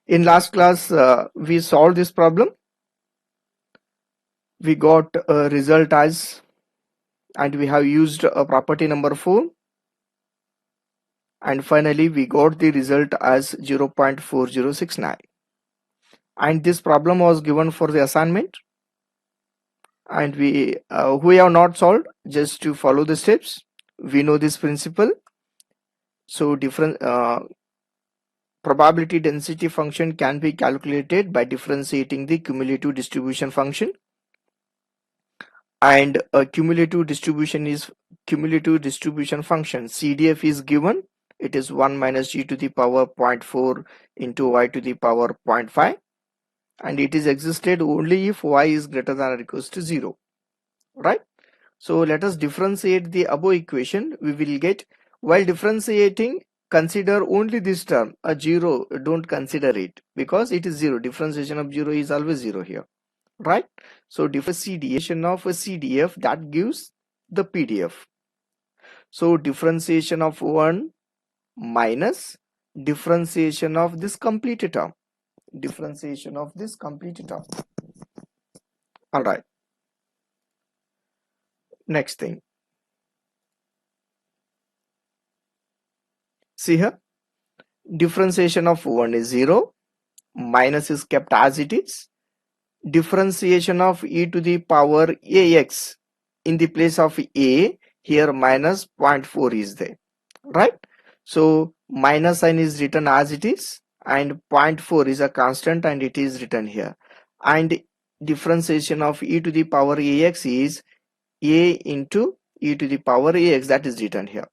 In last class, we solved this problem. We got a result as, and we have used a property number 4. And finally, we got the result as 0.4069. And this problem was given for the assignment. And we have not solved, just to follow the steps. We know this principle. So different probability density function can be calculated by differentiating the cumulative distribution function. And a cumulative distribution function CDF is given. It is 1 minus g to the power 0.4 into y to the power 0.5, and it is existed only if y is greater than or equals to 0, right? So let us differentiate the above equation. We will get, while differentiating, consider only this term, a 0, don't consider it because it is 0. Differentiation of 0 is always 0 here, right? So differentiation of a CDF, that gives the PDF. So differentiation of 1 minus differentiation of this complete term. Differentiation of this complete term. All right. Next thing. See here. Differentiation of 1 is 0. Minus is kept as it is. Differentiation of e to the power ax, in the place of a, here minus 0.4 is there, right? So minus sign is written as it is, and 0.4 is a constant, and it is written here. And differentiation of e to the power ax is a into e to the power ax, that is written here.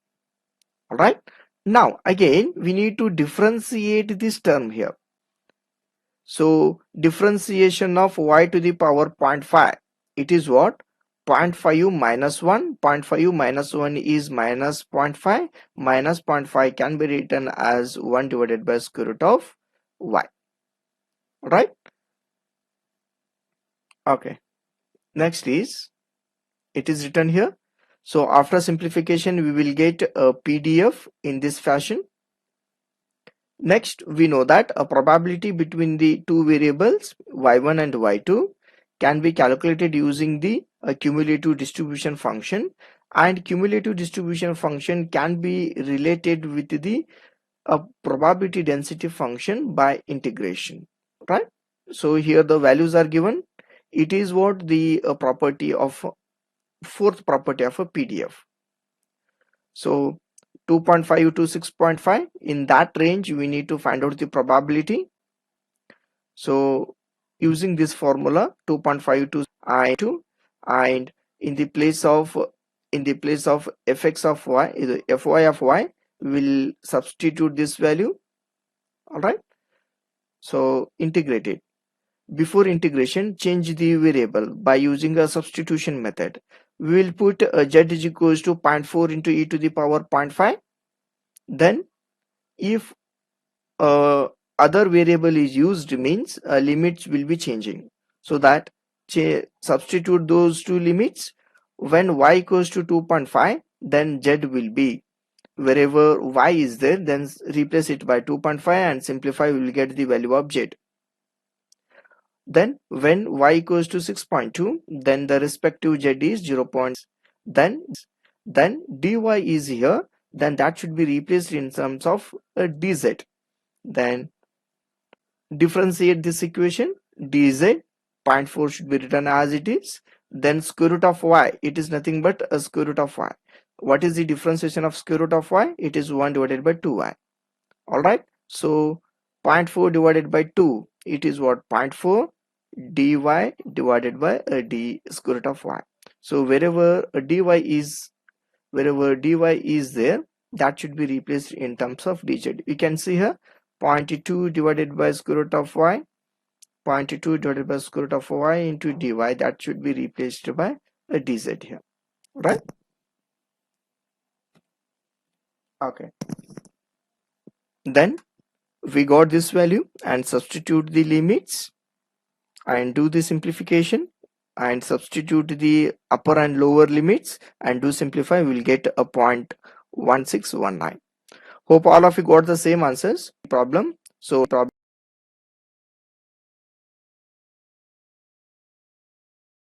All right. Now again we need to differentiate this term here. So differentiation of y to the power 0.5, it is what? 0.5 minus 1. 0.5 minus 1 is minus 0.5. Minus 0.5 can be written as 1 divided by square root of y. Right? Okay. Next is, it is written here. So after simplification, we will get a PDF in this fashion. Next, we know that a probability between the two variables y1 and y2 can be calculated using the cumulative distribution function, and cumulative distribution function can be related with the probability density function by integration, right? So here the values are given. It is what the property of fourth property of a PDF. So 2.5 to 6.5, in that range we need to find out the probability. So using this formula 2.5 to I2, and in the place of fx of y, fy of y, will substitute this value. All right. So integrate it. Before integration, change the variable by using a substitution method. We will put z is equals to 0.4 into e to the power 0.5. Then if other variable is used, means limits will be changing, so that substitute those two limits. When y equals to 2.5, then z will be, wherever y is there, then replace it by 2.5 and simplify, we will get the value of z. Then when y equals to 6.2, then the respective z is 0. Then dy is here, then that should be replaced in terms of dz. Then differentiate this equation. Dz 0.4 should be written as it is. Then square root of y, it is nothing but a square root of y. What is the differentiation of square root of y? It is 1 divided by 2y. All right. So 0.4 divided by 2, it is what? 0.4 dy divided by d square root of y. So wherever dy is there, that should be replaced in terms of dz. You can see here 0.2 divided by square root of y, 0.2 divided by square root of y into dy, that should be replaced by a dz here, right? Okay. Then we got this value and substitute the limits and do the simplification and substitute the upper and lower limits and do simplify. We will get a 0.1619. Hope all of you got the same answers problem. So